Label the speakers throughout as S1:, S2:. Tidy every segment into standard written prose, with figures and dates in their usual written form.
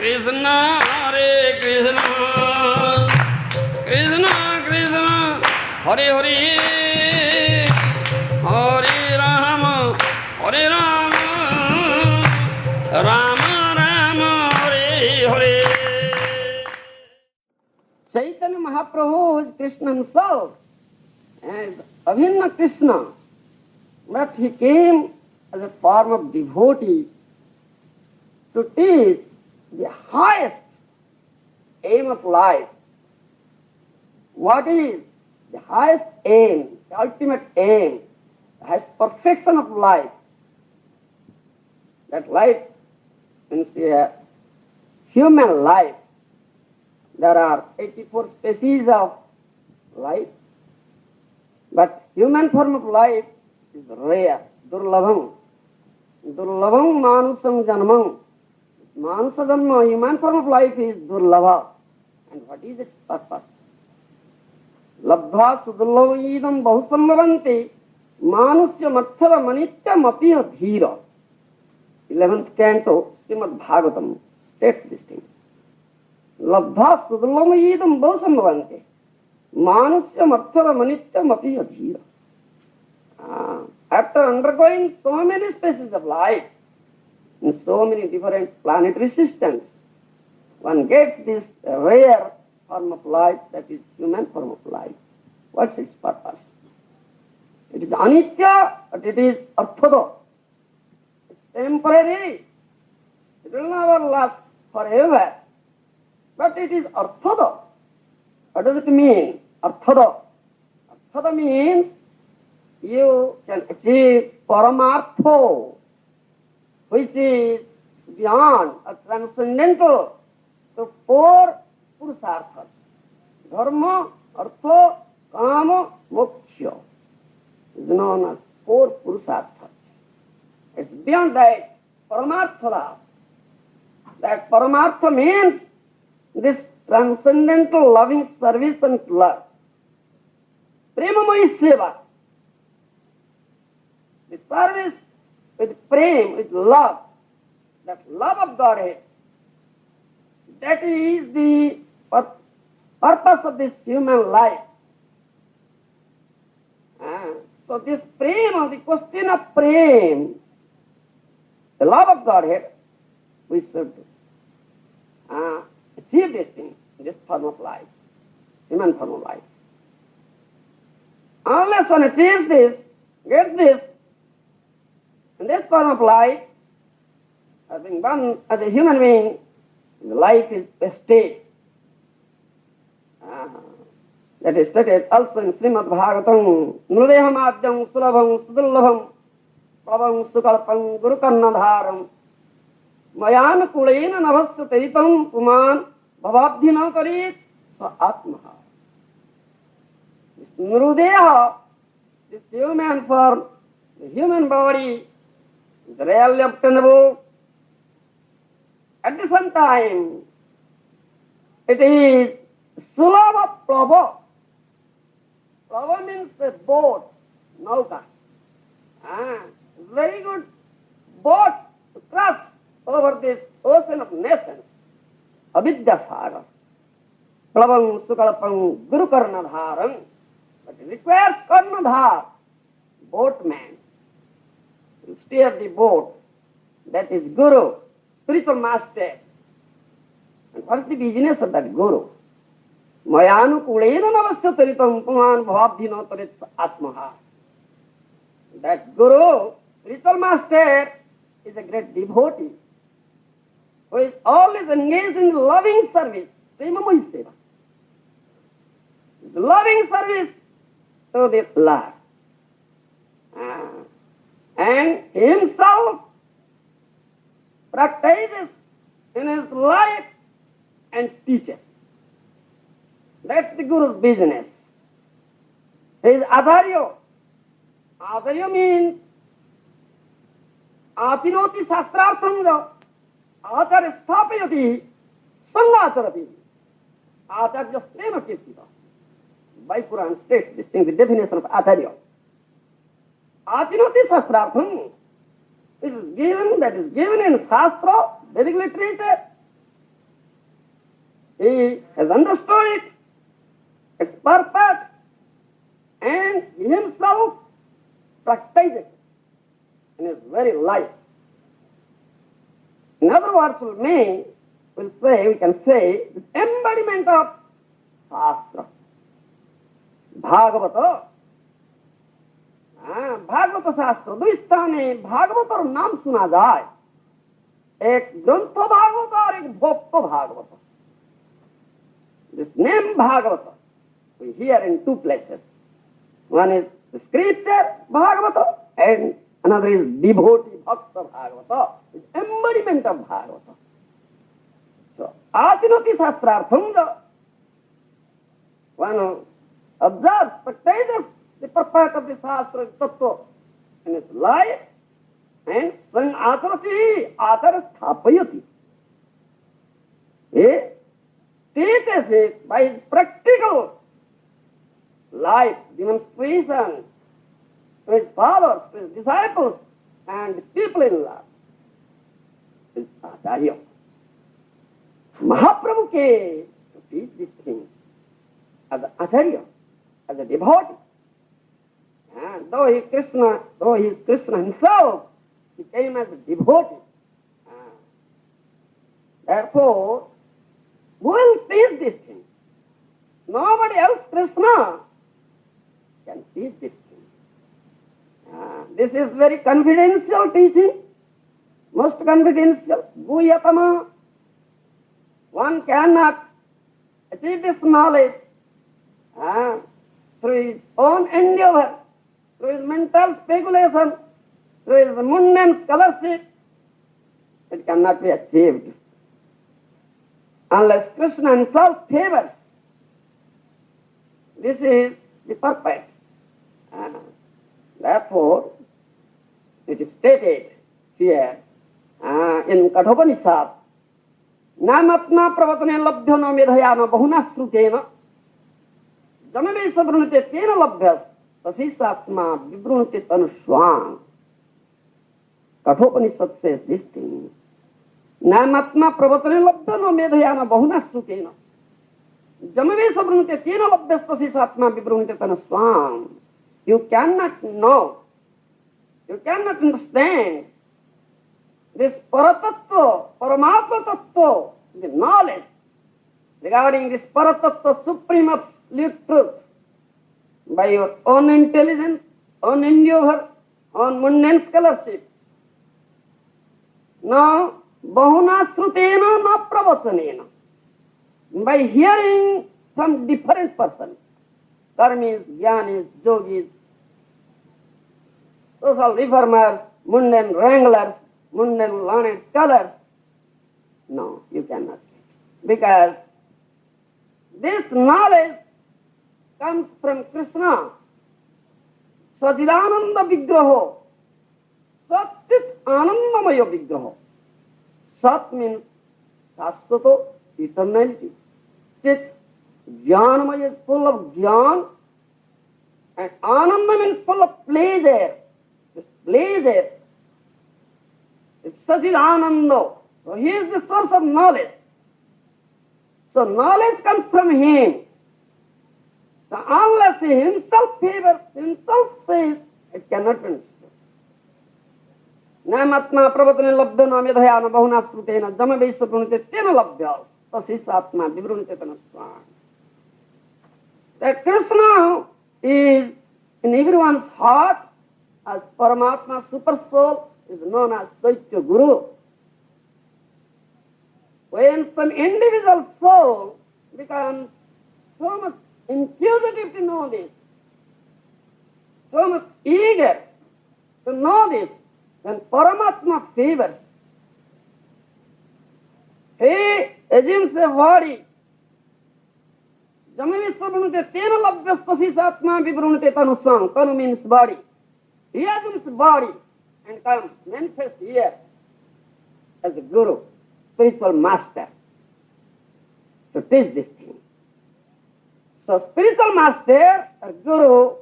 S1: Krishna, Hare Krishna, Krishna Krishna, Hare Hare, Hare Rama, Hare Rama, Rama Rama, Hare Hare. Chaitanya Mahaprabhu is Krishna himself, and Abhinna Krishna, but he came as a form of devotee to teach the highest aim of life. What is the highest aim, the ultimate aim, the highest perfection of life? That life means a human life. There are 84 species of life, but human form of life is rare, durlabham. Durlabham manusam janmam. Manusa janma, human form of life is durlabha. And what is its purpose? Labdha sudurlabhidam bahusambhavanti manusya matthava manityam apiya dhira. 11th canto, Srimad Bhagavatam states this thing. Labdha sudurlabhidam bahusambhavanti manusya matthava manityam apiya dhira. After undergoing so many species of life, in so many different planetary systems, one gets this rare form of life, that is human form of life. What's its purpose? It is anitya, but it is arthada. It's temporary. It will never last forever. But it is arthada. What does it mean? Arthada. Arthada means you can achieve paramartha, which is beyond or transcendental to 4 purusarthas. Dharma, artha, kama, moksha is known as 4 purusarthas. It's beyond that paramartha. That paramartha means this transcendental loving service and love. Prema seva. The service with prema, with love, that love of Godhead, that is the purpose of this human life. So this prema, the question of prema, the love of Godhead, we should achieve this thing, this form of life, human form of life. Unless one achieves this, gets this, in this form of life, having one as a human being, life is a state. That is stated also in Srimad Bhagavatam, Nrudeham Adyam Sulabham Sudurlabham Prabham Sukalpam Gurukarnadharam Mayan Kulena Navasya Taritam Puman Bhavabdhina Karit Sa Atmaha. This Nrudeha, this human form, the human body, is rarely obtainable. At the same time, it is Sulabha Prabha. Prabha means a boat, nauka. Very good boat to cross over this ocean of nations, Avidya Sagar. Prabham Sukalapam Guru Karnadharam. But it requires Karnadhar, boatman, to steer the boat. That is Guru, spiritual master. And what is the business of that Guru? Mayanu kulena navasya taritam puman bhavabdhino tarit atmaha. That Guru, spiritual master, is a great devotee who is always engaged in loving service, prema seva. Loving service to the Lord. And himself practices in his life and teaches. That's the Guru's business. He is Acharya. Acharya means Achinoti Shastrarthanga Acharya Sthapayati Sangacharati Acharya Prema Kirtita. By Quran states this thing, the definition of Acharya. Achinoti Shastrartham is given, that is given in Shastra, Vedic literature, He has understood it, its purpose, and he himself practices it in his very life. In other words, we can say, the embodiment of Shastra. Bhagavata. Bhagavat शास्त्र दो स्थान में भागवत और नाम सुना जाए, एक ग्रंथ भागवत और एक भक्त Bhagavat. This name Bhagavata we hear in two places. One is the scripture Bhagavata and another is devotee Bhakta Bhagavata, is embodiment of Bhagavata. So, Achinoti Shastrartham, one observes, practices the purpose of the Shastra Tattva in his life, and Sang Acharati, Acharasthapayati. He teaches it by his practical life demonstration to his followers, to his disciples, and the people in love. His Acharya. Mahaprabhu came to teach this thing as an Acharya, as a devotee. And though he is Krishna himself, he came as a devotee. Therefore, who will teach this thing? Nobody else, Krishna, can teach this thing. This is very confidential teaching, most confidential. Guyatama. One cannot achieve this knowledge through his own endeavor, through his mental speculation, through his mundane scholarship. It cannot be achieved unless Krishna himself favors. This is the purpose. Therefore, it is stated here in Kathopanishad, Namatma pravatane labhya no medhaya no bahuna srutena jamave sabrunate tena labhyas tasisatma vibrunate tanuswam. Kathopanishad says this thing. Namatma pravatane labhya no medhaya no bahuna srutena jamave sabrunate tena labhyas tasisatma vibrunate tanuswam. You cannot know, you cannot understand this Paratattva, Paramatma Tattva, the knowledge regarding this Paratattva, supreme absolute truth, by your own intelligence, own endeavor, own mundane scholarship. No, bahuna srutena, no pravachanena. By hearing from different persons, karmis, jnanis, yogis, social reformers, mundane wranglers, mundane learned scholars. No, you cannot. Because this knowledge comes from Krishna. Sajidananda Vigraho. Satit Anandamaya Vigraho. Sat means Sastato, eternality. Chit, Jnanamaya is full of Jnana. And Ananda means full of pleasure. This pleasure is Sajidananda. So he is the source of knowledge. So knowledge comes from him. So unless he himself favors, himself says, it cannot be understood. Namatma pravatane labhya no medhaya no bahuna srutena jamavesa prunite tena labhyas tasisatma vibrunite tanaswan. That Krishna is in everyone's heart as Paramatma Super Soul is known as Daitya Guru. When some individual soul becomes so much inquisitive to know this, so much eager to know this, then Paramatma favors. He assumes a body. Jamavisvabhunute tena labhyas tasisatma vibrunite tanuswam. Tanu means body. He assumes body and comes manifest here as a guru, spiritual master, to teach this thing. So spiritual master or guru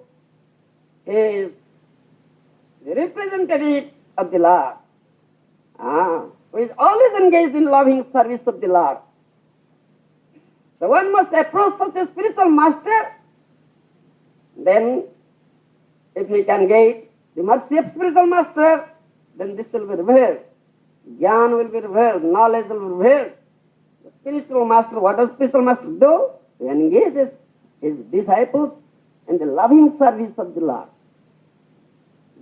S1: is the representative of the Lord, who is always engaged in loving service of the Lord. So one must approach such a spiritual master. Then, if we can get the mercy of spiritual master, then this will be revealed. Jnana will be revealed, knowledge will be revealed. The spiritual master, what does spiritual master do? He engages his disciples in the loving service of the Lord.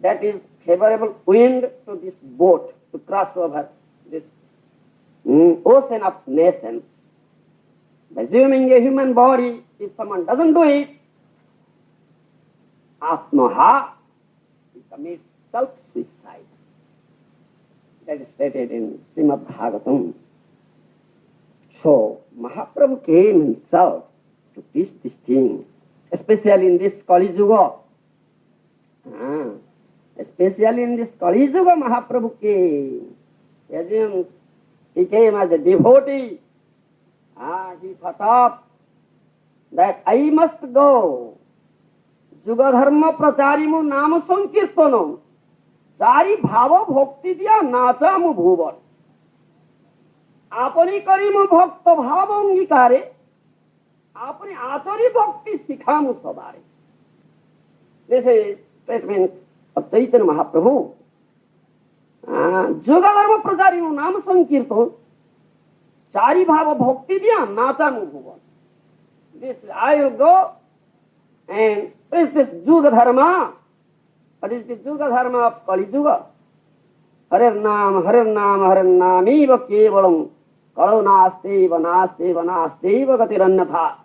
S1: That is favorable wind to this boat to cross over this ocean of nations. Assuming a human body, if someone doesn't do it, Atmaha, he commits self-suicide. That is stated in Srimad Bhagavatam. So, Mahaprabhu came himself to teach this thing, especially in this Kali Yuga. Especially in this Kali Yuga, Mahaprabhu came. Assumes he came as a devotee. He thought of that I must go. Juga dharma pracharimu nama sankirtanam. Chari bhava bhakti diya nachamu bhuvan. Apani karimu bhakta bhava angikare. Apani achari bhakti sikhamu sabare. This is statement of Chaitanya Mahaprabhu. Juga dharma pracharimu nama sankirtanam. Chari bhava bhakti diya nachamu bhuvan. This I will go and what is this Juga Dharma? What is the Juga Dharma of Kali Yuga? Harer Nam, eva kevalam, kalau nasteva, gatirannatha.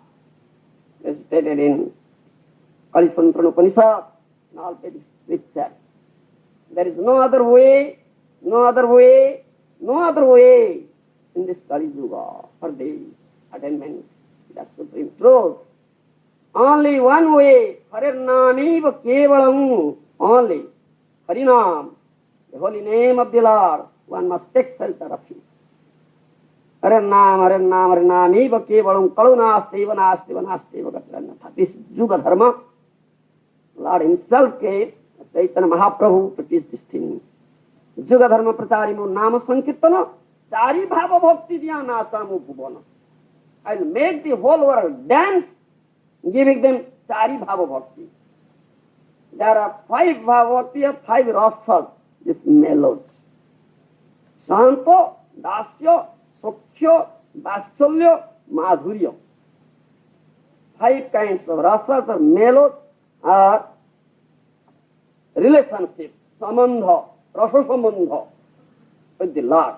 S1: This is stated in Kali Santrana Upanishad and all Vedic scriptures. There is no other way in this Kali Yuga for the attainment of the supreme truth. Only one way, Harinameva Kevalam, only Harinam, the holy name of the Lord, one must take shelter of him. Harinameva Kevalam, Kalunasteva, Gatirannatha. This Juga Dharma, Lord himself came, Chaitanya Mahaprabhu, to teach this thing. Juga Dharma Pracharimu Nama Sankirtana, Chari Bhava Bhakti Diya Nachamu Bhuvana. I will make the whole world dance, giving them Chari Bhava Bhakti. There are 5 Bhava Bhakti, 5 rasas, these mellows. Santo, Dasya, Sokhya, Vatshalya, Madhurya. 5 kinds of rasas or mellows are relationships, samandha, rasa sambandha with the Lord.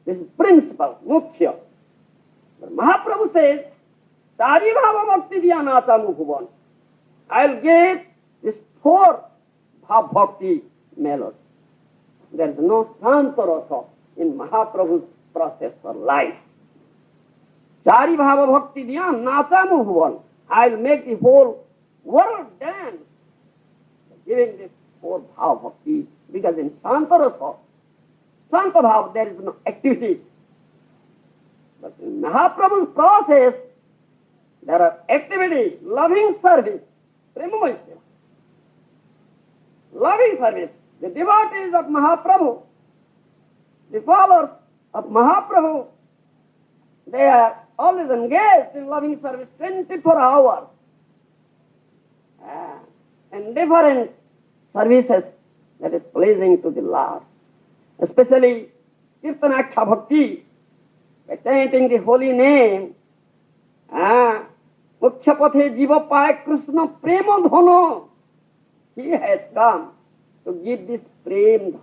S1: This is principle, mukhya. But Mahaprabhu says, Chari Bhava Bhakti Diya Nachamu Bhuvan. I'll give these 4 Bhava Bhakti mellows. There is no Santa Rasa in Mahaprabhu's process for life. Chari Bhava Bhakti Diya Nachamu Bhuvan. I'll make the whole world dance giving this 4 Bhava Bhakti, because in Santa Rasa, Santa Bhava, there is no activity. But in Mahaprabhu's process, there are activity, loving service, Prema. Loving service. The devotees of Mahaprabhu, the followers of Mahaprabhu, they are always engaged in loving service 24 hours. And different services that is pleasing to the Lord. Especially Kirtanaksha Bhakti, by chanting the holy name, Mukhyapathe Jiva Pai Krishna Prema Dhano. He has come to give this Prem.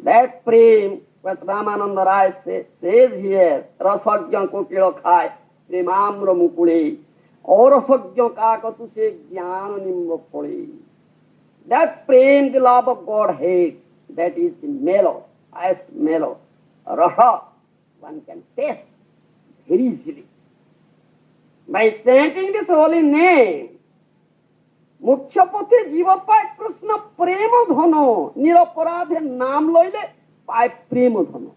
S1: That Prem, what Ramananda Rai says here, Rasagyan Kokilo Khai, Premamra Mukule, or Rasagyan Kakatu se Jnana Nimba Pole. That Prem, the love of God hates, that is the mellow, highest mellow. Rasa, one can taste very easily. By chanting this holy name, Mukhyapathe Jiva Pai Krishna Prema Dhano, Niraparadhe Nam Loile Pai Prema Dhano.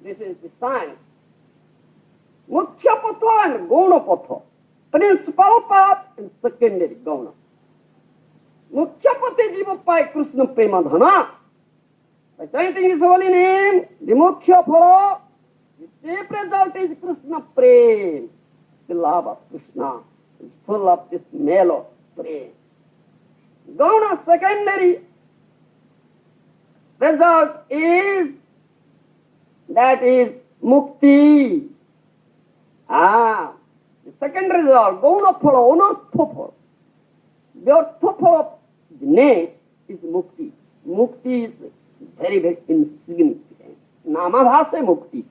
S1: This is the science. Mukhyapatha and Gaunapatha, principal path and secondary Gauna. Mukhyapathe Jiva Pai Krishna Prema Dhana. By chanting his holy name, the Mukhya Phala, the chief result is Krishna Prema. The love of Krishna is full of this mellow Prema. Gauna secondary result is, that is mukti. The second result, gauna phala, anartha phala. The artha phala of the name is mukti. Mukti is very, very insignificant. Namabhasa mukti.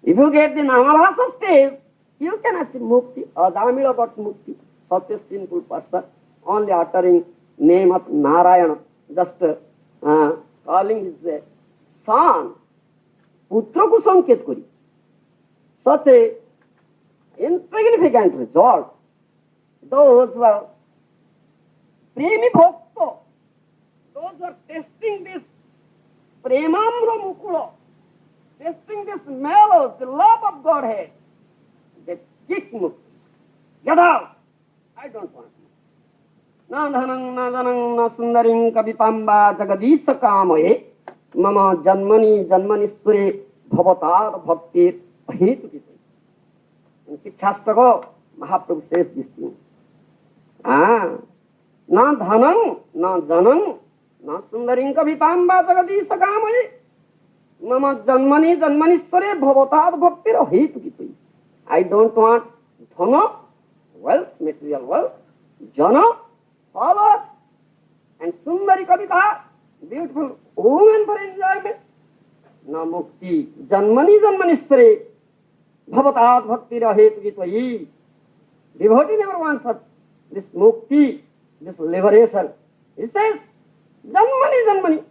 S1: If you get the namabhasa stage, you can achieve mukti. Adamila got mukti. Such a sinful person, only uttering name of Narayana, just calling his son, putra ko sanket kori. Such a insignificant result. Those who are premi bhakta, those who are testing this premamra mukula, testing this mellow, the love of Godhead, they kick mukti. Get out! I don't want you. Na dhanang na dhanang na sundaring kabipamba jagadisa kamaye mama janmani janmanisware bhavatad bhaktir ahetu kite. In Shikshastaka, Mahaprabhu says this thing. Na dhanang na janang na sundaring kabipamba jagadisa kamaye mama janmani janmanisware bhavatad bhaktir ahetu kite. I don't want dhana, wealth, material wealth, jana, followers, and sundari kavita, beautiful woman for enjoyment. Na mukti, janmani janmanisware, bhavatat bhakti rahetu gitvayi. Devotee never wants this mukti, this liberation. He says, janmani,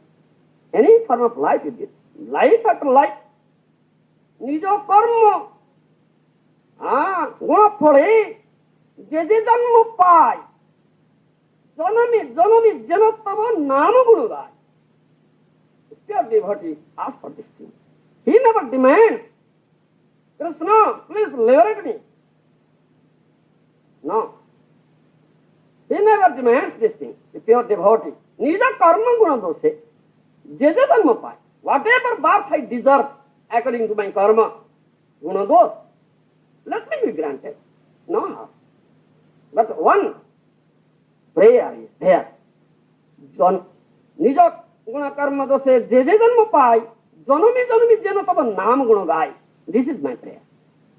S1: any form of life you get, life after life, nijo karma, guna phale, je janma pai, janami janatava nama guru gai. Pure devotee asks for this thing. He never demands, Krishna, please liberate me. No. He never demands this thing. The pure devotee. Nija karma guna dose, je janma pai. Whatever birth I deserve according to my karma, guna dose, let me be granted. No harm. But one prayer is there. Nija guna karma dose je janma pai, janami janatava nam guna gai. This is my prayer.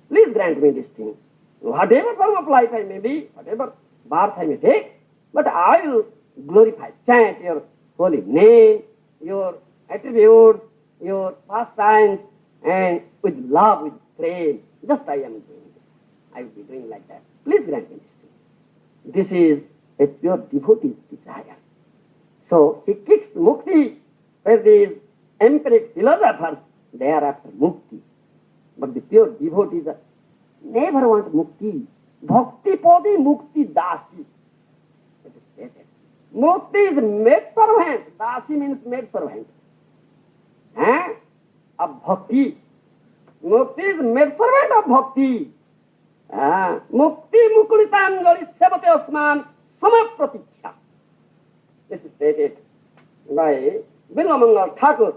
S1: Please grant me this thing. Whatever form of life I may be, whatever birth I may take, but I will glorify, chant your holy name, your attributes, your pastimes, and with love, with praise. Just I am doing it. I will be doing like that. Please grant me this thing. This is a pure devotee's desire. So he kicks mukti, where these empiric philosophers, they are after mukti. But the pure devotees never want mukti. Bhakti padi mukti dasi. It is stated. Mukti is maid servant. Dasi means maid servant. Of bhakti. Mukti is maid servant of bhakti. Mukti mukulitanjali sevate asman samapratiksha. This is stated by Bilamangal Thakur.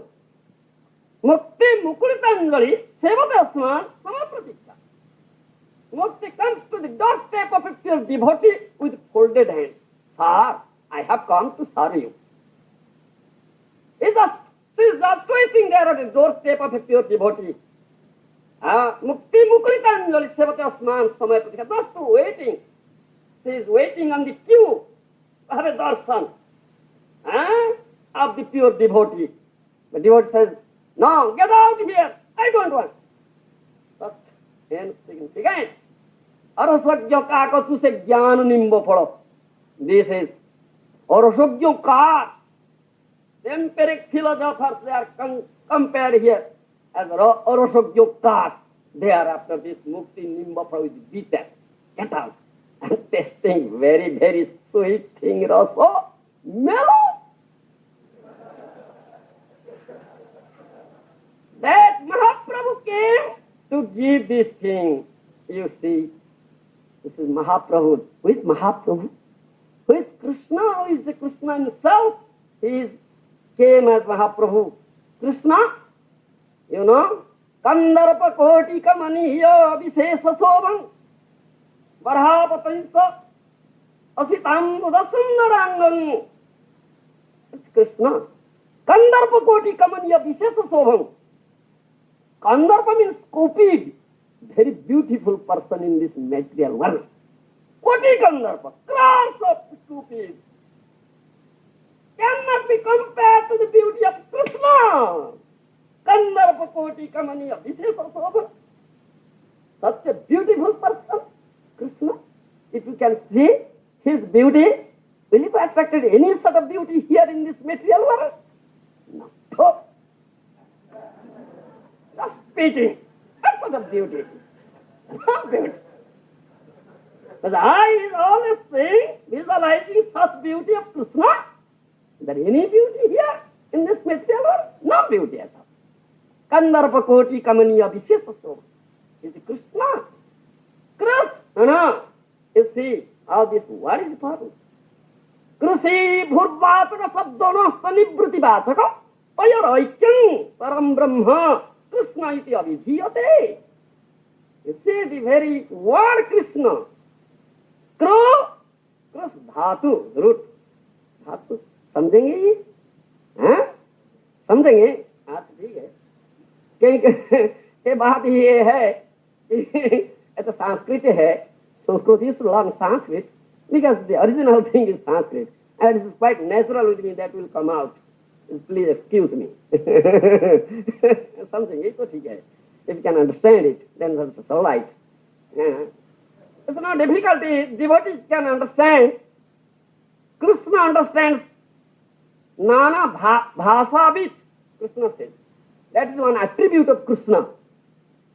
S1: Mukti mukulitanjali sevate asman samapratiksha. Mukti comes to the doorstep of a pure devotee with folded hands. Sir, I have come to serve you. She is just waiting there at the doorstep of a pure devotee. Mukti muklitanjali sevate asman samayapatika. Just waiting. She is waiting on the queue to have a darshan of the pure devotee. The devotee says, no, get out here. I don't want. Just insignificant. Arasagya kako tuse jnana nimbo phalo. This is Arasagya ka. The empiric philosophers, they are compared here as Arasagya ka. They are after this mukti nimbo phalo with bitter. Get out. And tasting very, very sweet thing, rasa, mellow. That Mahaprabhu came to give this thing. You see, this is Mahaprabhu. Who is Mahaprabhu? Who is Krishna? Who is the Krishna himself? He came as Mahaprabhu. Krishna, you know, Kandarpa koti kamaniya vishesha sobham varhapatansa asitam budasundarangam. It's Krishna. Kandarpa koti kamaniya vishesha sobham. Kandarpa means stupid, very beautiful person in this material world. Koti Kandarpa, crores of stupid, cannot be compared to the beauty of Krishna. Kandarpa koti kamaniya vishesha sobham. Such a beautiful person, Krishna. If you can see his beauty, will you be attracted to any sort of beauty here in this material world? No. Oh. Just speaking, that sort of beauty. Not beauty. But I is always saying, visualizing such beauty of Krishna. Is there any beauty here in this material world? No beauty at all. Kandarpa koti kamaniya vishesha sobham. Is it Krishna? Krishna. You see how this word is formed. Krusi bhurvataka sabdonasta nibruti vataka payaraikyam param brahma Krishna iti abhijiyate. You see the very word Krishna. Krus dhatu, root. Dhatu. समझेंगे ये? हाँ? समझेंगे? हाँ तो ठीक है. ये बात ये है कि तो संस्कृत है. Sanskrit used to learn Sanskrit because the original thing is Sanskrit. And it is quite natural with me that will come out. Please excuse me. Something is okay. If you can understand it, then it's all right. It's no difficulty. Devotees can understand. Krishna understands Nana Bhasavit. Krishna says. That is one attribute of Krishna.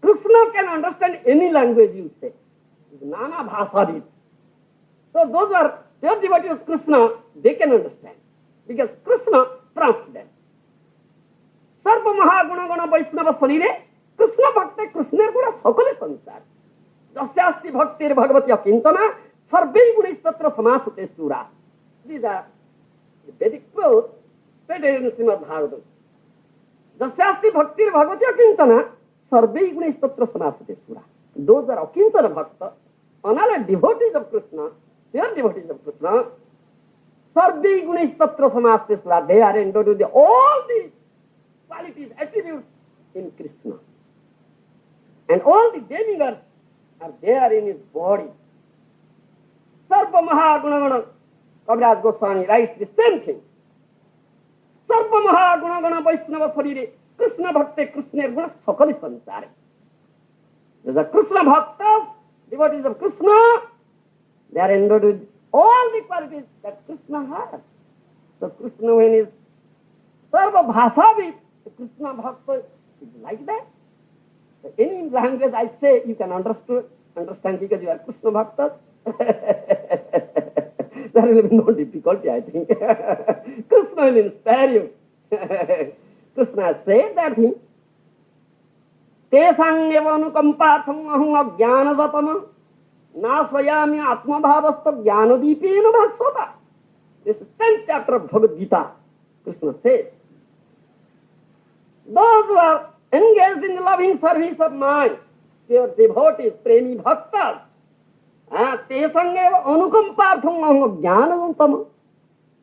S1: Krishna can understand any language you say. Nana Bhasavit. So those are pure devotees of Krishna, they can understand. Because Krishna transcends. Sarva Mahaguna Guna Vaishnava Sarire, Krishna Bhakti Krishna Guna Sakale Sansar. Jasyasti Bhaktir Bhagavati Akintana, Sarve Gunis Tatra Samasate Sura. These are the Vedic quotes stated in Srimad Bhagavatam. Jasyasti Bhaktir Bhagavati Akintana, Sarve Gunis Tatra Samasate Sura. Those are Akintana Bhakta, another devotees of Krishna, they are devotees of Krishna. Sarve Gunis Tatra Samasate Sura. They are endowed with all these qualities, attributes in Krishna. And all the demigods are there in his body. Sarva Mahaguna Kaviraj Goswami writes the same thing. Sarva Mahaguna Gana Vaishnava Sarire Krishna Bhakti Krishna Guna Sakali Sansare. These are Krishna Bhaktas, devotees of Krishna. They are endowed with all the qualities that Krishna has. So Krishna, when is Sarva Bhasavid, the Krishna Bhakta is like that. So any language I say, you can understand because you are Krishna Bhaktas. There will be no difficulty, I think. Krishna will inspire you. Krishna said that thing. Tesang eva anukampatham aham ajnanavatama nasvayami atmabhavastha jnanadipena bhasvata. This is 10th chapter of Bhagavad Gita. Krishna says, those who are engaged in the loving service of mine, their devotees, premi bhaktas, tesang eva anukampatham aham ajnanavatama.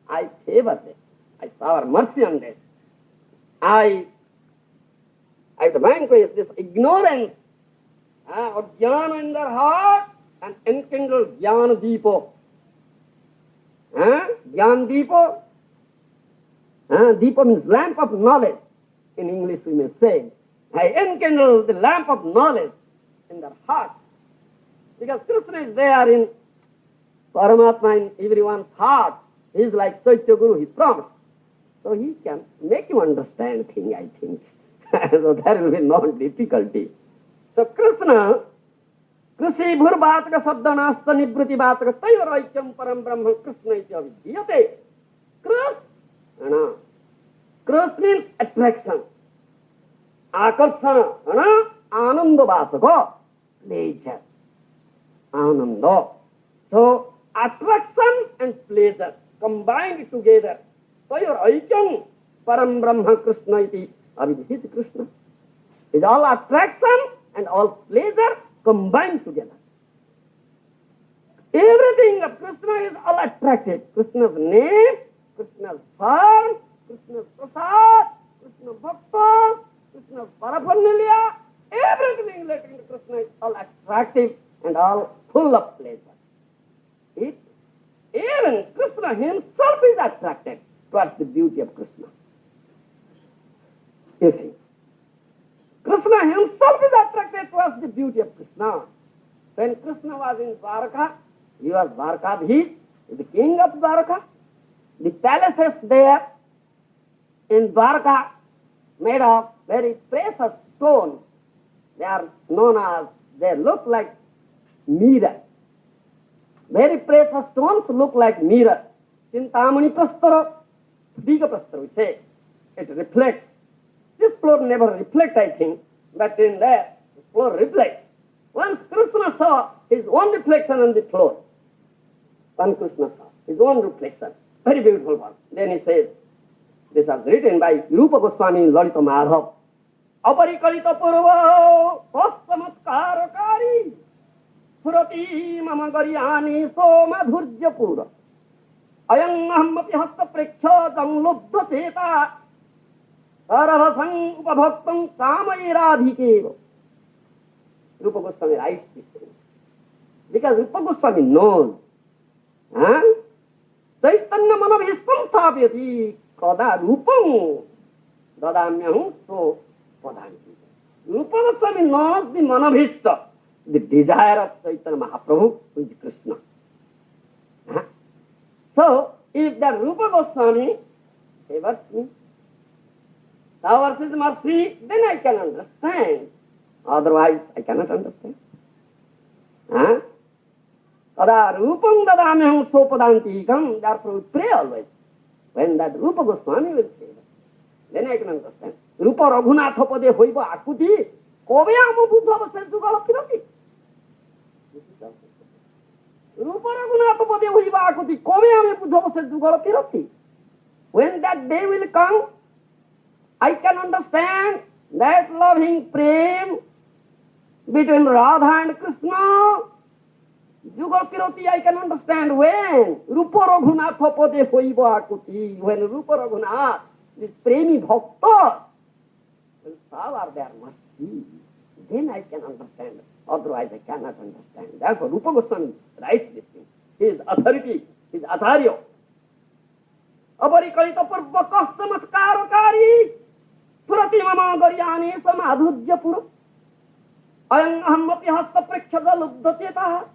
S1: I favor them. I shower mercy on them. I vanquish this ignorance of jnana in their heart and enkindle jnana deepo. Jnana deepo. Deepo means lamp of knowledge. In English we may say. I enkindle the lamp of knowledge in their heart. Because Krishna is there in Paramatma in everyone's heart. He is like Chaitya Guru, he promised. So he can make you understand things, I think. So there will be no difficulty. So Krishna, Krisi Bhurvataka Sabdanasta Nibruti Vataka Tayoraikyam Param Brahma Krishna iti avidiyate. Krishna. Krishna means attraction. Akarsana. Ananda Vataka. Pleasure. Ananda. So attraction and pleasure combined together. Tayoraikyam Param Brahma Krishna iti. Abhijit Krishna. It's all attraction and all pleasure combined together. Everything of Krishna is all attractive. Krishna's name, Krishna's form, Krishna's prasad, Krishna's bhakta, Krishna's paraphernalia, everything relating to Krishna is all attractive and all full of pleasure. Even Krishna himself is attracted towards the beauty of Krishna. You see, Krishna himself is attracted towards the beauty of Krishna. When Krishna was in Dwarka, he was Dwarkadhish, the king of Dwarka. The palaces there in Dwarka made of very precious stones. They are known as, they look like mirrors. Very precious stones look like mirrors. Chintamani prastara, Diga prastara, we say. It reflects. This floor never reflects, I think, but in there, the floor reflects. Once Krishna saw his own reflection on the floor, one Krishna saw his own reflection, very beautiful one. Then he says, this was written by Rupa Goswami in Lalita Madhav. Aparikalita purva pastamatkarakari surati mamagaryani somadhurja pura ayam ahamapi hasta preksha janglubdha cheta saravasang upabhaktam kamayiradhikeva. Rupa Goswami writes this thing. Because Rupa Goswami knows, Chaitanya manabhistam sthapyati kada rupam dadamyaham so padanti. Rupa Goswami knows the manabhishta, the desire of Chaitanya Mahaprabhu, who is Krishna. So, if that Rupa Goswami favors me, showers his mercy, then I can understand. Otherwise, I cannot understand. Kada rupam dadamyaham sopadantikam. Therefore, we pray always. When that Rupa Goswami will say that, then I can understand. Rupa Raghunatha pade hoiba akuti kobe amo buddha vasya jugala pirati. Rupa Raghunatha pade hoiba akuti kobe amo buddha vasya jugala pirati. When that day will come, I can understand that loving prema between Radha and Krishna. Jugal Pirati, I can understand when. Rupa Raghunatha pade hoiba akuti. When Rupa Raghunath, this premi bhakta, will shower their mercy, then I can understand. Otherwise, I cannot understand. Therefore, Rupa Goswami writes this thing. His authority, his atharyo. Aparikalita purva kastamatkarakari surati mama garyani samadhurja pura ayam ahamapi hasta prekshada lubdha cheta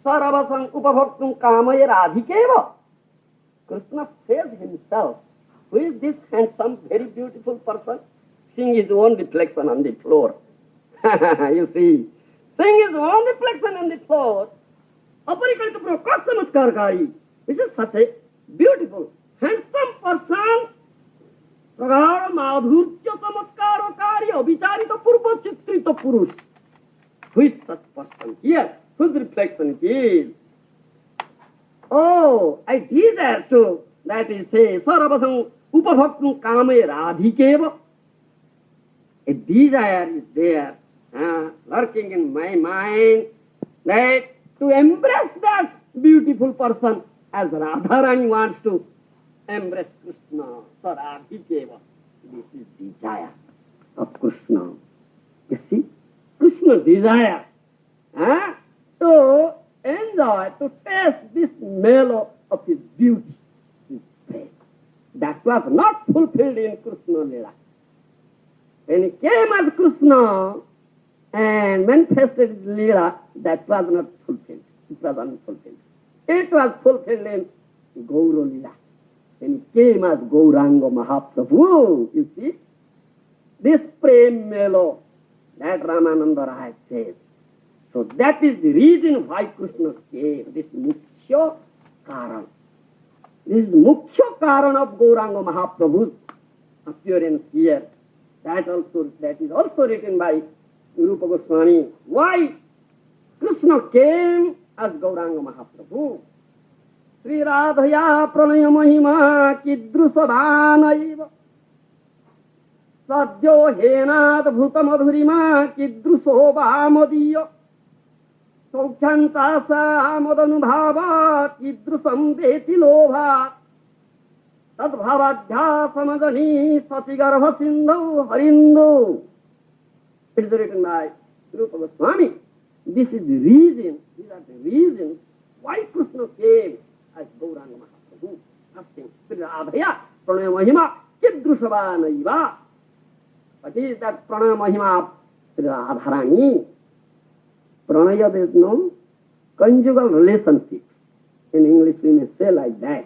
S1: saravasang upabhaktum kamaya radhikeva. Krishna says himself, who is this handsome, very beautiful person, seeing his own reflection on the floor. You see, seeing his own reflection on the floor, aparikalita purva kastamatkarakari, which is such a beautiful, handsome person, pragar madhurya samatkarakari abhicharita purva chitrita purush. Who is such person? Yes, whose reflection it is. Oh, I desire to, that is say, saravasam upabhaktum kamaya radhikeva. A desire is there, lurking in my mind, that to embrace that beautiful person as Radharani wants to embrace Krishna, Saradhikeva. This is desire of Krishna. You see, Krishna's desire to enjoy, to taste this mellow of his beauty, his praise. That was not fulfilled in Krishna Lila. When he came as Krishna and manifested his Lila, that was not fulfilled. It was unfulfilled. It was fulfilled in Gour Lila. When he came as Gauranga Mahaprabhu, you see, this Prema mellow, that Ramananda Raya says. So that is the reason why Krishna came, this Mukhya Karan. This is Mukhya Karan of Gauranga Mahaprabhu's appearance here. That is also written by Rupa Goswami. Why Krishna came as Gauranga Mahaprabhu? Sri Radhaya pranaya mahima kidrusadhanaiva Sadhyo henat bhutamodhurima kidruso bhamadiya Saukhyantasya modanubhava kidrusam veti lobha Tadbhavadhyasamagani sasigarva sindhu harindo. It is written by Rupa Swami. This is the reason, these are the reasons why Krishna came as Gauranga Mahaprabhu. Asking, Radhaya, Pranaya Mahima, Kidrusava Naiva. What is that Pranaya Mahima? Radharani. Pranaya, there is no conjugal relationship. In English we may say like that.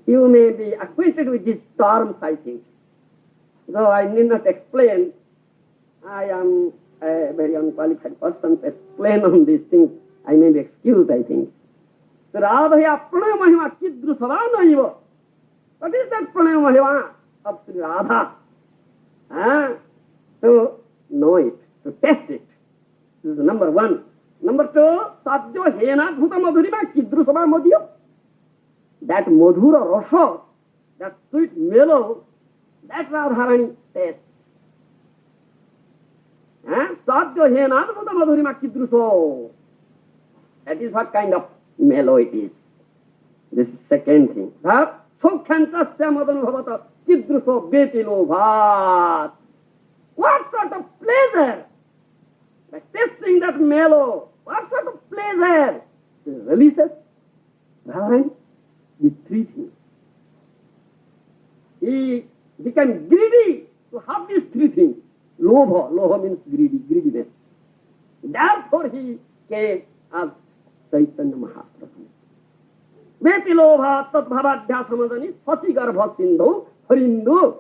S1: You may be acquainted with these terms, I think. Though I need not explain, I am a very unqualified person to explain on these things. I may be excused, I think. So Radhaya Pranaya Mahima Kidrusava Naiva. What is that Pranaya Mahima of Sri Radha? To know it, to test it. This is number one. Number two, Sadhyo Hena Bhuta Madhurima Kidrusava Madhya. That Madhura Rasa, that sweet mellow, that Radharani tastes. Sadhyo Hena Bhuta Madhurima Kidruso. That is what kind of mellow it is. This is second thing. Saukhyantasya modanubhavata kidruso veti lobhat. What sort of pleasure? By tasting that mellow, what sort of pleasure? It releases Radharani with three things. He became greedy to have these three things. Lobha means greediness. Therefore he came as Chaitanya Mahaprabhu. Veti lobha tadbhavadhyasamadani sasigarva sindhu harindu.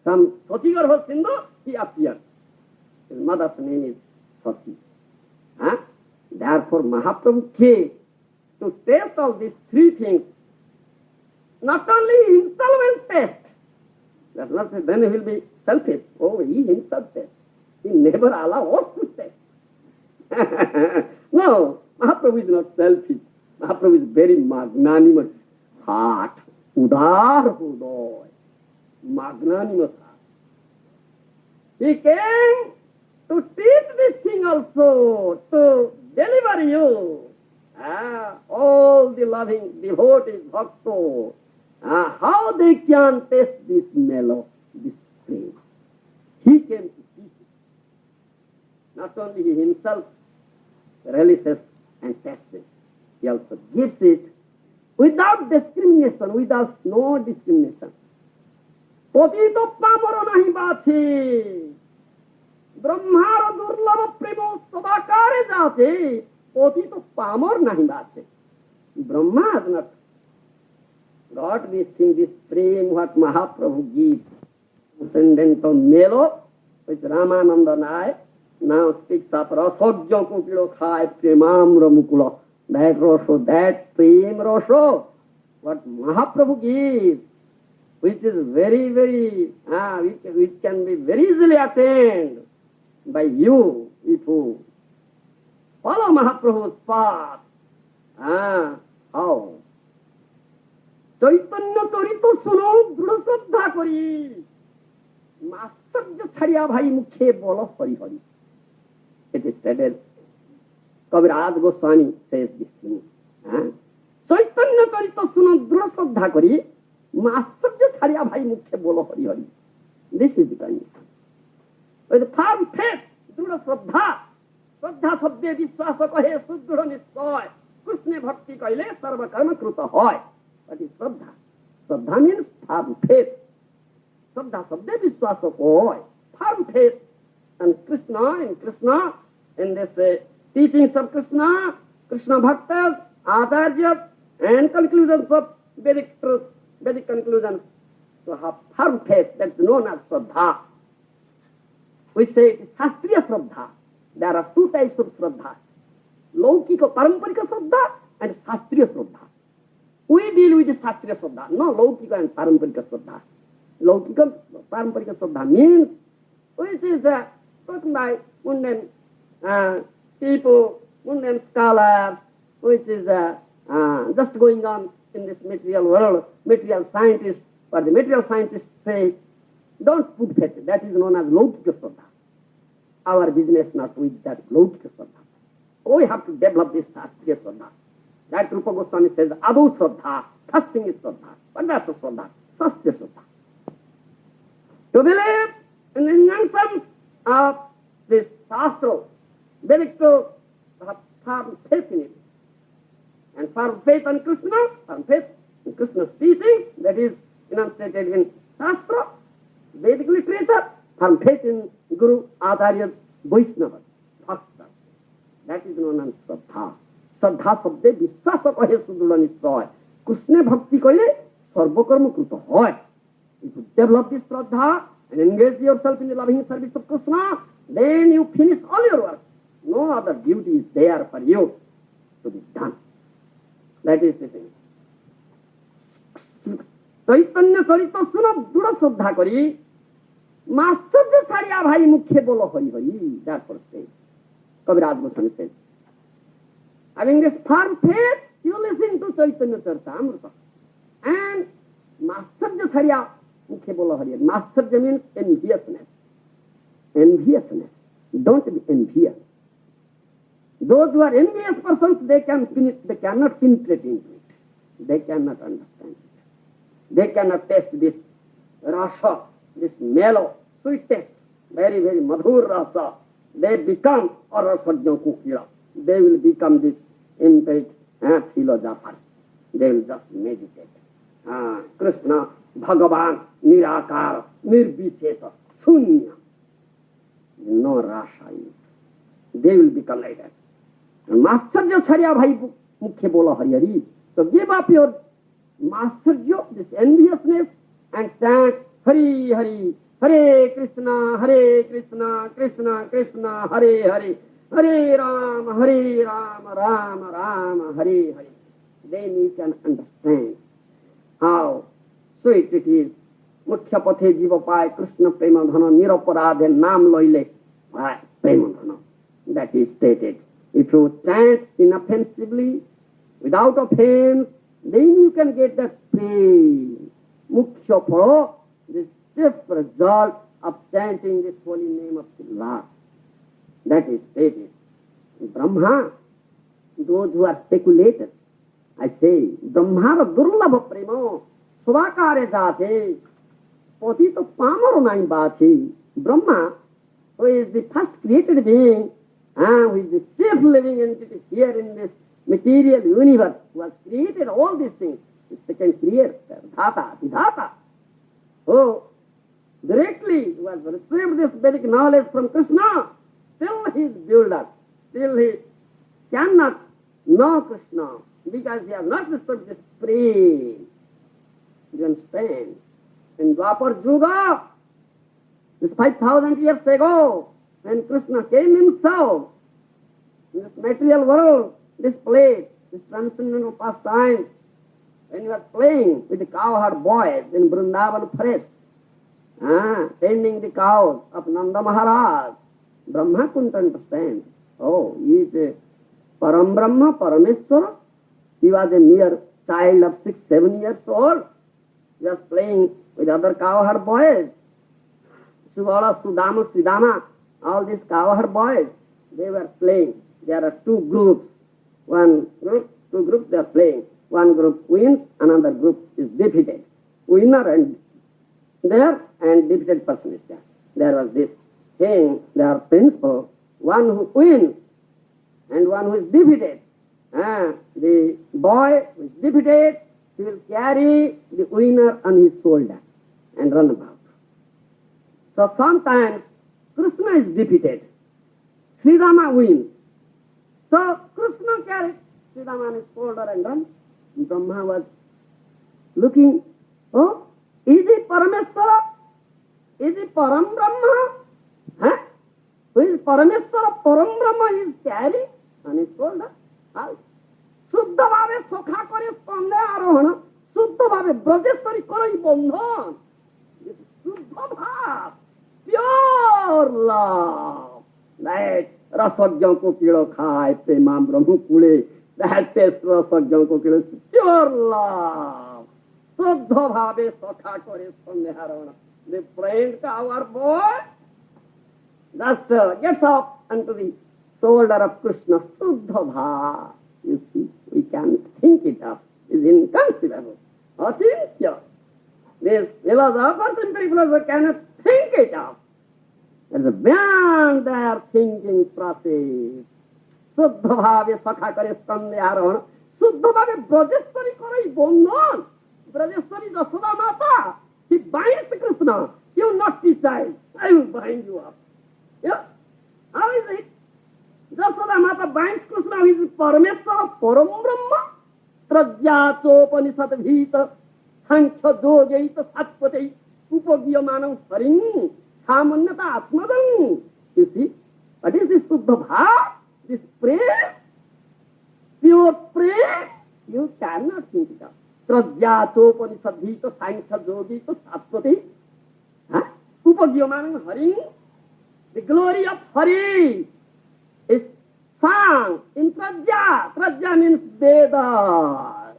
S1: From sasigarva sindhu he appeared. His mother's name is Sasi. Therefore Mahaprabhu came to taste all these three things. Not only himself will taste. That's not say then he will be selfish. Oh, he himself tastes. He never allows us to taste. No, Mahaprabhu is not selfish. Mahaprabhu is very magnanimous heart. Udar Hudoy. Magnanimous heart. He came to teach this thing also, to deliver you. All the loving devotees, bhaktos, how they can taste this mellow, this Prema. He came to teach it. Not only he himself relishes and tests it, he also gives it without discrimination, without no discrimination. Potito pamaro nahi bache, brahmara durlava premo sabakare jate, potito pamar nahi bache. Brahma has not got this thing, this prem what Mahaprabhu gives. Transcendental mellow, which Ramananda Nai now speaks of Rasodja Kupilo Khai Premamra Mukula. That Rosho, that Prem Rosho, what Mahaprabhu gives, which is very, very, which can be very easily attained by you if you follow Mahaprabhu's path. How? Chaitanya Charita Suno Dhrudha Shraddha Kari Masterja Chhariya Bhai Mukhe Bolo Hari Hari. It is stated. Kaviraj Goswami says this thing. Chaitanya Charita Suno Dhrudha Shraddha Kari Masterja Chhariya Bhai Mukhe Bolo Hari Hari. This is the condition. With firm faith, Dhrudha Shraddha, Shraddha Sabde Vishwasa Kahe Suddhura Nishoy, Krishna Bhakti Kaile Sarva Karma Kruta Hoy. What is Shraddha? Shraddha means firm faith. Shraddha Sabde Vishwasa Hoy. Firm faith. And Krishna, in this teachings of Krishna, Krishna Bhaktas, Acharyas, and conclusions of Vedic truth, Vedic conclusions. To have firm faith, that's known as Shraddha. We say it is Shastriya Shraddha. There are two types of Shraddha. Laukika Paramparika Shraddha and Shastriya Shraddha. We deal with the Shastriya Shraddha, no Laukika and Paramparika Shraddha. Laukika Paramparika Shraddha means which is spoken by mundane people, mundane scholars, which is just going on in this material world, material scientists, what the material scientists say, Don't put faith. That is known as Laukika Shraddha. Our business not with that Laukika Shraddha. We have to develop this Shastriya Shraddha. That Rupa Goswami says, Adu Shraddha, first thing is Shraddha. But that's a Shraddha, Shastriya Shraddha. To believe in the nonsense of this Shastra, believe to have firm faith in it. And firm faith on Krishna, firm faith in Krishna's teaching, that is enunciated in Shastra, Vedic literature, firm faith in Guru, Acharya, Vaishnava, Bhakta. That is known as Shraddha. Shraddha sabde vishwasa kahe sudrudha nishchay. Krishna bhakti kaile sarvakarma kruta hoy. If you develop this Shraddha and engage yourself in the loving service of Krishna, then you finish all your work. No other duty is there for you to be done. That is the thing. Chaitanya Charita Suna Dura Shraddha Kari Master Sarya Bhai Mukhya Bolo Hari Hari. Therefore says, Kaviraj Goswami says, having this firm faith, you listen to Chaitanya Charitamrita. And Master Sarya Mukhya Bolo Hari. Master means enviousness. Enviousness. Don't be envious. Those who are envious persons, they cannot penetrate into it. They cannot understand it. They cannot taste this rasa, this mellow, sweet taste, very, very madhur rasa. They become arasajna kukila. They will become this empiric philosophers. They will just meditate. Krishna, Bhagavan, Nirakara, Nirbishesa, Sunya. No rasa in it. They will become like that. Master Charya Bhai Mukhya Bola Hari Hari. So give up your master this enviousness, and chant Hari Hari, Hare Krishna, Krishna Krishna, Hare Hare, Hare Rama, Rama Rama, Hare Hare. Then you can understand how sweet it is. Mukhya Pathe Jiva Pai, Krishna Prema Dhana, Niraparade Nam Loile, Prema Dhana. That is stated. If you chant inoffensively, without offense, then you can get that pain. Mukhya Paro, this chief result of chanting this holy name of the Lord. That is stated. Brahma, those who are speculators, I say, Brahma durlabha prema, svakare jate, patito pamaro nai bache. Brahma, who is the first created being, who is the chief living entity here in this material universe, who has created all these things, the second creator, Dhata, Vidhata, who directly who has received this Vedic knowledge from Krishna, still he is builder, still he cannot know Krishna, because he has not received this free. You understand? In Dwapar Yuga, this 5,000 years ago, when Krishna came himself in this material world, this play, this transcendental pastime, when he was playing with the cowherd boys in Vrindavan forest, tending the cows of Nanda Mahārāja, Brahma couldn't understand. Oh, he is a Param Brahma, Parameswara. He was a mere child of 6-7 years old. He was playing with other cowherd boys. Subala, Sudama, Siddhama, all these cowherd boys, they were playing. There are two groups. Two groups they are playing. One group wins, another group is defeated. Winner and there and defeated person is there. There was this thing, their principle, one who wins and one who is defeated. The boy who is defeated, he will carry the winner on his shoulder and run about. So sometimes Krishna is defeated. Sridhama wins. So Krishna carried Sridhama on his shoulder and run. Brahma was looking, oh, is it Parameswara? Is it Param Brahma? Who is Parameswara? Param Brahma is carried on his shoulder. Suddha bhave sokha kare spande arohana. Suddha bhave brajeshwari karai bandhan. This is Suddha bhav. Pure love. That rasajjan ko kilo khai prema brahma kule. That taste rasajjan ko kilo is pure love. Suddha bhave sokha kare spande arohana. the friend our boy just gets up onto the shoulder of Krishna. Suddha bhava. You see, we can't think it up. It's inconceivable. Achintya. This philosopher, simple philosopher cannot think it up. There's a beyond their thinking process. Suddha bhava sakha kare skande arohana. Suddha bhava brajeshwari kore bondhan. Brajeshwari Jasoda Mata. He binds Krishna. You naughty child, I will bind you up. Yeah? How is it? Jasoda Mata binds Krishna, he is Parameswara, Param Brahma. Trajya Chopanishad Bhita, Sankhya Yogaita Satpate, Upagyamanam Haring, Samanyata Atmadam. You see, what is this Suddha Bhava? This prayer, pure prayer, you cannot think it up. Trajya Chopanishad Bhita, Sankhya Yogaita Satpate, Upagyamanam Haring. The glory of Hari is sung in Prajya. Prajya means Veda.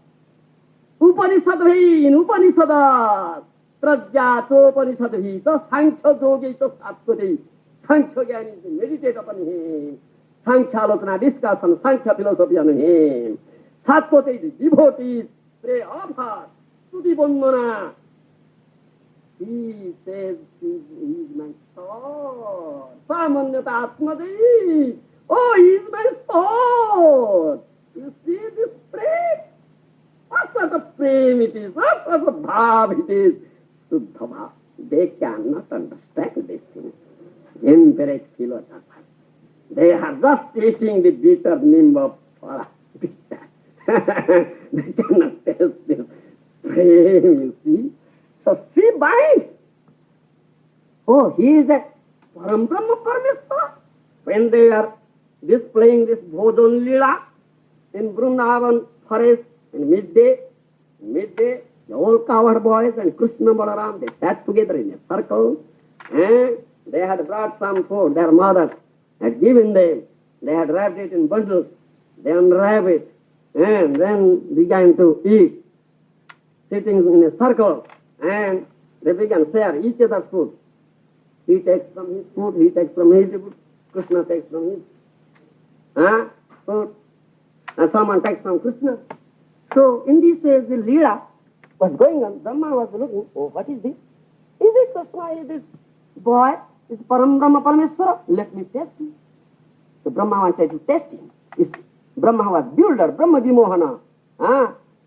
S1: Upanishadhi in Upanishadas. Prajya Chopanishadhi. So Sankhya Yogita Sattva. Sankhya Jnana is meditate upon him. Sankhya Alokana discussion, Sankhya philosophy on him. Sattva is devotees, pray offer, Stuti Bandhana. He says he is my soul. Samanyata Atmadi. Oh, he is my soul. You see this prem? What sort of prem it is? What sort of bhav it is? Suddha bhav. They cannot understand this thing. Temperate philosophers. They are just eating the bitter nimb of bitter. They cannot taste this prem, you see. So she binds. Oh, he is a Param Brahma Parameswara. When they are displaying this Bhojan Lila in Vrindavan forest in midday, the old cowherd boys and Krishna Balaram, they sat together in a circle and they had brought some food. Their mothers had given them. They had wrapped it in bundles. They unwrapped it and then began to eat, sitting in a circle. And they began to share each other's food. He takes from his food, he takes from his food, Krishna takes from his food, and someone takes from Krishna. So in this way the Leela was going on. Brahma was looking, oh, what is this? Is it Krishna? Is this boy? Is Param Brahma Parameswara? Let me test him. So Brahma wanted to test him. Brahma was builder, Brahma Vimohana.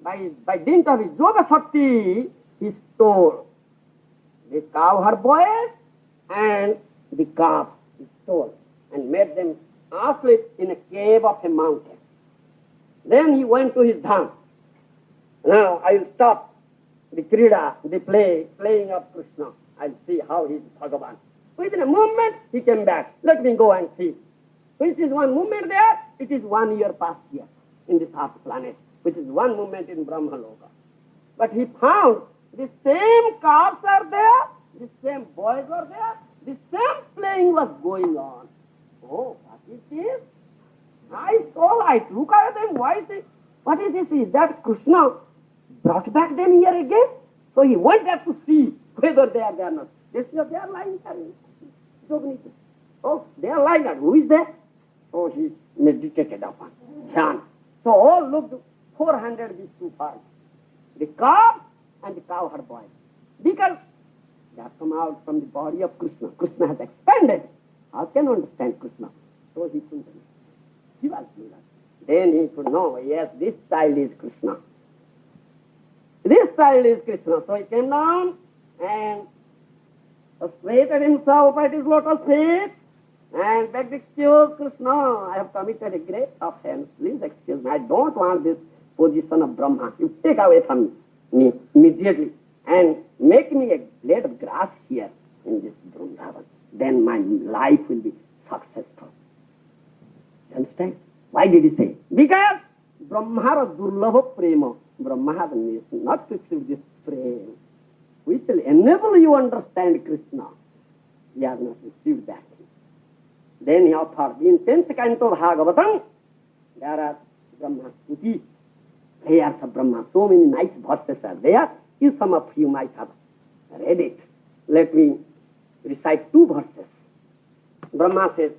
S1: By dint of his Yoga Shakti, he stole the cowherd boys and the calves. He stole and made them asleep in a cave of a mountain. Then he went to his dham. Now I will stop the krida, the playing of Krishna. I'll see how he is Bhagavan. Within a moment he came back. Let me go and see. Which is one moment there, it is 1 year past here in this half planet, which is one moment in Brahma Loka. But he found the same calves are there, the same boys are there, the same playing was going on. Oh, what is this? I saw, I look at them, why is it? What is this? Is that Krishna brought back them here again? So he went there to see whether they are there or not. They are lying there. Oh, they are lying there. Who is there? So he meditated upon Jnana. So all looked 400 these two parts. The calf and the cowherd boy. Because they have come out from the body of Krishna. Krishna has expanded. How can you understand Krishna? So he couldn't. He was Leela. Then he could know, yes, this child is Krishna. This child is Krishna. So he came down and prostrated himself at his lotus feet and begged, excuse Krishna, I have committed a great offense. Please excuse me. I don't want this position of Brahma. You take away from me immediately and make me a blade of grass here in this Vrindavan. Then my life will be successful. You understand? Why did he say? Because Brahma durlabha prema. Brahma has not received this prema, which will enable you to understand Krishna. He has not received that. Then he offered the 10th canto of Bhagavatam. There are Brahma Stuti, prayers of Brahma. So many nice verses are there. You, some of you might have read it. Let me recite two verses. Brahma says,